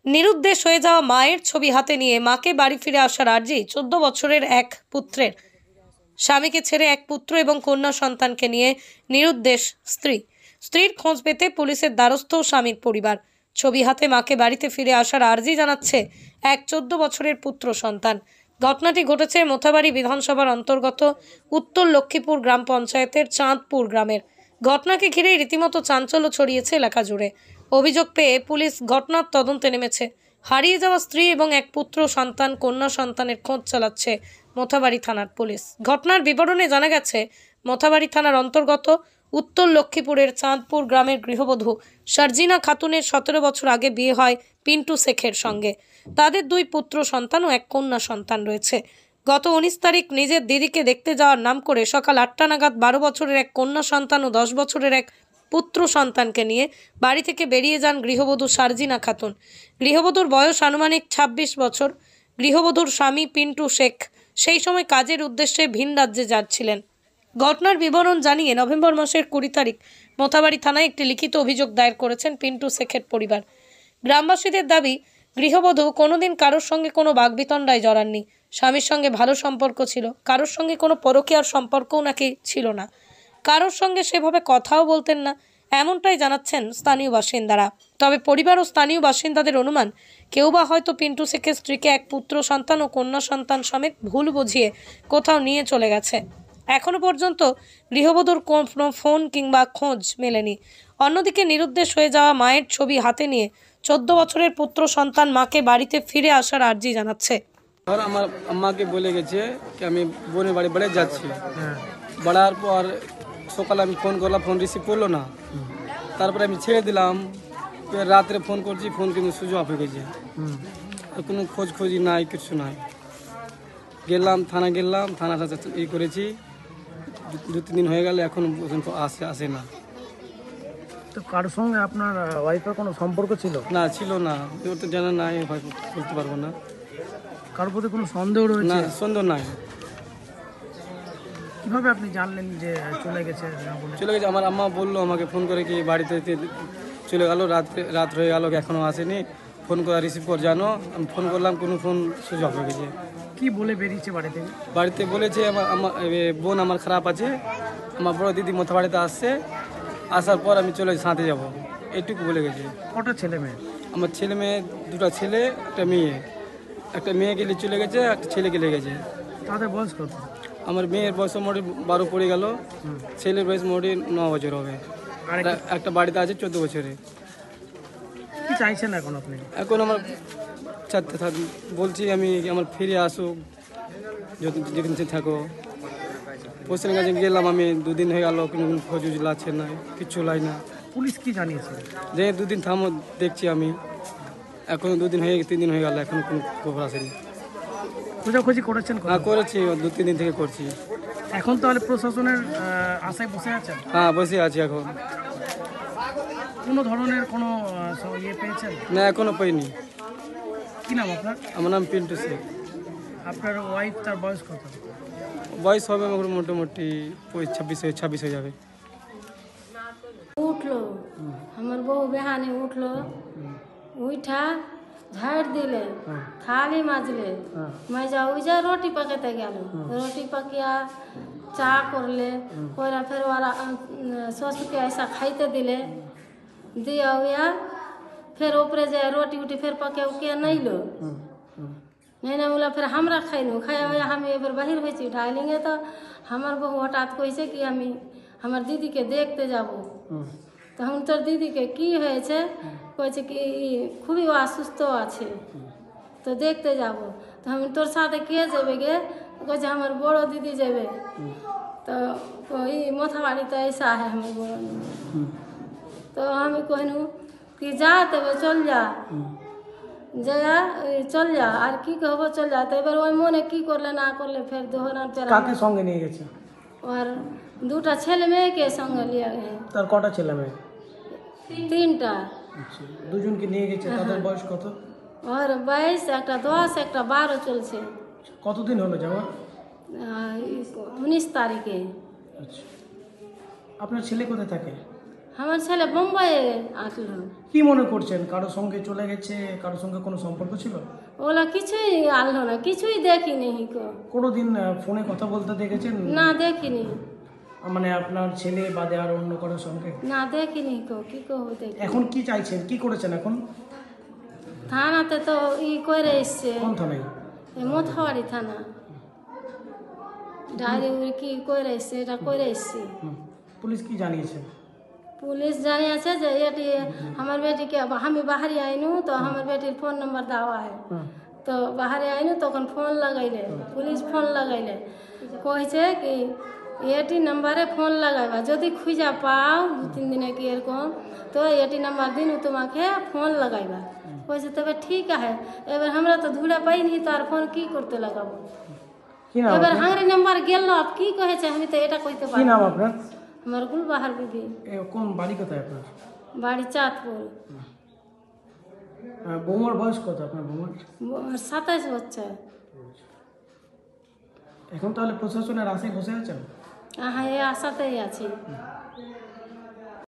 নিরুদ্দেশ হয়ে যাওয়া মায়ের ছবি হাতে নিয়ে মাকে বাড়ি ফিরে আসার আর্জি 14 বছরের এক পুত্রের। স্বামীকে ছেড়ে এক পুত্র এবং কন্যা সন্তানকে নিয়ে নিরুদ্দেশ স্ত্রীর খোঁজ পেতে পুলিশের দ্বারস্থ স্বামীর পরিবার। ছবি হাতে মাকে বাড়িতে ফিরে আসার আর্জি জানাচ্ছে এক 14 বছরের পুত্র সন্তান। ঘটনাটি ঘটেছে মোথাবাড়ি বিধানসভার অন্তর্গত উত্তর লক্ষ্মীপুর গ্রাম পঞ্চায়েতের চাঁদপুর গ্রামের। ঘটনাকে ঘিরে রীতিমতো চাঞ্চল্য ছড়িয়েছে এলাকা জুড়ে। অভিযোগ পেয়ে পুলিশ ঘটনার তদন্তে নেমেছে। হারিয়ে যাওয়া স্ত্রী এবং এক পুত্র সন্তান কন্যা সন্তানের খোঁজ চালাচ্ছে মোথাবাড়ি থানার পুলিশ। ঘটনার বিবরণে জানা গেছে, মোথাবাড়ি থানার অন্তর্গত উত্তর লক্ষ্মীপুরের চাঁদপুর গ্রামের গৃহবধূ শারজিনা খাতুনের 17 বছর আগে বিয়ে হয় পিন্টু শেখের সঙ্গে। তাদের 2 পুত্র সন্তান ও এক কন্যা সন্তান রয়েছে। গত 19 তারিখ নিজের দিদিকে দেখতে যাওয়ার নাম করে সকাল 8টা নাগাদ 12 বছরের এক কন্যা সন্তান ও 10 বছরের এক পুত্র সন্তানকে নিয়ে বাড়ি থেকে বেরিয়ে যান গৃহবধূ শারজিনা খাতুন। গৃহবধূর বয়স আনুমানিক 26 বছর। গৃহবধূর স্বামী পিন্টু শেখ সেই সময় কাজের উদ্দেশ্যে ভিন রাজ্যে যাচ্ছিলেন। ঘটনার বিবরণ জানিয়ে নভেম্বর মাসের 20 তারিখ মোথাবাড়ি থানায় একটি লিখিত অভিযোগ দায়ের করেছেন পিন্টু শেখের পরিবার। গ্রামবাসীদের দাবি, গৃহবধূ কোনোদিন কারোর সঙ্গে কোনো বাগবিতণ্ডায় জড়াননি। স্বামীর সঙ্গে ভালো সম্পর্ক ছিল, কারোর সঙ্গে কোনো পরকীয়ার সম্পর্কও নাকি ছিল না। কারোর সঙ্গে সেভাবে কথাও বলতেন না, এমনটাই জানাচ্ছেন স্থানীয় বাসিন্দারা। তবে পরিবার ও স্থানীয় বাসিন্দাদের অনুমান, কেউ বা হয়তো পিন্টু শেখের স্ত্রীকে এক পুত্র সন্তান ও কন্যা সন্তান সমেত ভুল বুঝিয়ে কোথাও নিয়ে চলে গেছে। এখনো পর্যন্ত গৃহবধূর কোনো ফোন কিংবা খোঁজ মেলেনি। অন্যদিকে নিরুদ্দেশ হয়ে যাওয়া মায়ের ছবি হাতে নিয়ে 14 বছরের পুত্র সন্তান মাকে বাড়িতে ফিরে আসার আর্জি জানাচ্ছে। আর আমার আম্মাকে বলে গেছে কি আমি বোনের বাড়ি বেড়ে যাচ্ছি। বাড়ার পর সকালে আমি ফোন করলাম, ফোন রিসিভ করলো না। তারপরে আমি ছেড়ে দিলাম। রাত্রে ফোন করছি, ফোন কিন্তু সুইচ অফ হয়ে গেছে। কোনো খোঁজি নাই, কিছু নাই। গেলাম থানা, থানা করেছি। 2-3 দিন হয়ে গেল, এখন আসে না। তো কারোর সঙ্গে আপনার ওয়াইফের কোনো সম্পর্ক ছিল? না, ছিল না। ওর তো জানা নাই, বলতে পারবো না। কারোর প্রতি কোনো সন্দেহ রয়েছে? না, সন্দেহ নাই। কিভাবে আপনি জানলেন যে চলে গেছে? আমার আম্মা বললো আমাকে ফোন করে কি বাড়িতে চলে গেল, রাত হয়ে গেল, এখনো আসেনি। ফোন করে রিসিভ কর জানো। আমি ফোন করলাম, কোনো ফোন সুইচ অফ হয়ে গেছে। কি বলে বেরিয়েছে বাড়ি থেকে? বাড়িতে বলেছে আমার বোন আমার খারাপ আছে, আমার বড় দিদি মোথাবাড়িতে আসছে, আসার পর আমি চলে সাঁতে যাব, এইটুকু বলে গেছে। কটা ছেলে মেয়ে? আমার ছেলে মেয়ে 2টা ছেলে, একটা মেয়ে। একটা মেয়ে গেলে চলে গেছে, একটা ছেলে গেলে গেছে। তাদের বয়স কত? আমার মেয়ের বয়স মোটামুটি 12 পড়ে গেল, ছেলের বয়স মোটামুটি 9 বছর হবে। একটা বাড়িতে আছে 14 বছরে। কি চাইছেন এখন আপনি? এখন আমার বলছি আমি আমার ফিরে আসুক, যেদিন সে থাকো। পোস্টের কাছে গেলাম আমি, 2 দিন হয়ে গেল, কোনো খোঁজ লাগছে না, কিচ্ছু লাই না। পুলিশ কি জানিয়েছে? যে 2 দিন থামো, দেখছি আমি। এখন 2 দিন হয়ে 3 দিন হয়ে গেল, এখন কোনো খবর আসেনি। খোঁজাখুঁজি করেছেন? হ্যাঁ, করেছি, 2-3 দিন থেকে করছি। এখন তাহলে প্রশাসনের আশায় বসে আছেন? হ্যাঁ, বসে আছি এখন। কোনো ধরনের কোনো ইয়ে পেয়েছেন? না, এখনো পাইনি। কি নাম আপনার? আমার নাম পিন্টু শেখ। আপনার ওয়াইফ, তার বয়স কত? বয়স হবে মোটামুটি 26 হয়ে যাবে। उठलो हमर बहू बेहानी उठलो, उठा झाड़ दिले, थाली माजले, मैं जा उजा रोटी पकाते गल, रोटी पकिया चा करले, कोरा फिर वाला सस के ऐसा खाइते दिले, दिया हुआ फिर ऊपरे जाए रोटी उटी फिर पके उके नहीं लो, नहीं ना बोला फिर हमरा खाइलू, खाया हुआ हम ये फिर बाहर होई उठा लेंगे। तो हमार बहू हटात कैसे कि हम हमार दीदी के देखते जाबो। तो हम तोर दीदी के की है कहे कि खूबी असुस्थ आछे, तो देखते जाबो। तो हम तोर साथे के जेबे गे, कहे हमार बड़ो दीदी जेबे। तो ई मोथाबाड़ी तो ऐसा है हमारे बड़ो दीदी। तो हम कहनू कि जा तब चल जा, जया चल जा, और की कहबो चल जा। तो एबार ओई मने की करले ना करले फिर दोहरा तेरा কাকে সঙ্গে নিয়ে গেছে? और 2টা ছেলে মেয়ে के संग लिया गए। তার কটা ছেলে মেয়ে? 3টা। আচ্ছা, দুজনকে নিয়ে গেছে। তাদের বয়স কত? और 22, একটা 10, একটা 12 চলছে। কতদিন হলো যাওয়া? 19 তারিখে। আচ্ছা, আপনার ছেলে কোথায় থাকে? আমার ছেলে বোম্বাইয়ে আসলো। কি মনে করছেন, কারোর সঙ্গে চলে গেছে, কারোর সঙ্গে কোনো সম্পর্ক ছিল? ওগুলা কিছুই আনলো না, কিছুই দেখিনি কো। কোনোদিন ফোনে কথা বলতে দেখেছেন? না দেখিনি, মানে আপনার ছেলে বাদে আর অন্য কারোর সঙ্গে? না দেখিনি কো, কি করবো দেখি। এখন কি চাইছেন, কি করেছেন এখন? থানাতে তো করে এসছে, কোন থানায়? মোথাবাড়ি থানা ডায়েরি কি করে এসছে, এটা করে এসছি। পুলিশ কি জানিয়েছে? পুলিশ জানিয়েছে যে এটি আমার বেটিকে আমি বাহারি আইনু, তো আমার বেটির ফোন নম্বর দেওয়া হয়, তো বাহারে আইনু তখন ফোন লাগাইলে, পুলিশ ফোন লাগাইলে কইছে কি এটি নাম্বারে ফোন লাগাইবা, যদি খুঁজা পাও 2-3 দিনে কি এরকম, তো এটি নাম্বার দিন তোমাকে ফোন লাগাইবা। কইছে তবে ঠিক আছে। এবার আমরা তো ধুলা পাইনি, তো আর ফোন কি করতে লাগাবো। কি নাম এবার আপনার? হাঙ্গরি নাম্বার গেল, কি কহেছে আমি তো এটা কইতে কি পারি। নাম আপনার? আমার গুলবাহার বিবি, কোন বাড়ি কোথায় আপনার? বাড়ি চাঁদপুর। বৌমার বয়স কত আপনার বৌমার? 27 বছর। এখন তাহলে প্রশাসনের আশায় বসে আছেন? হ্যাঁ, এই আশাতেই আছি।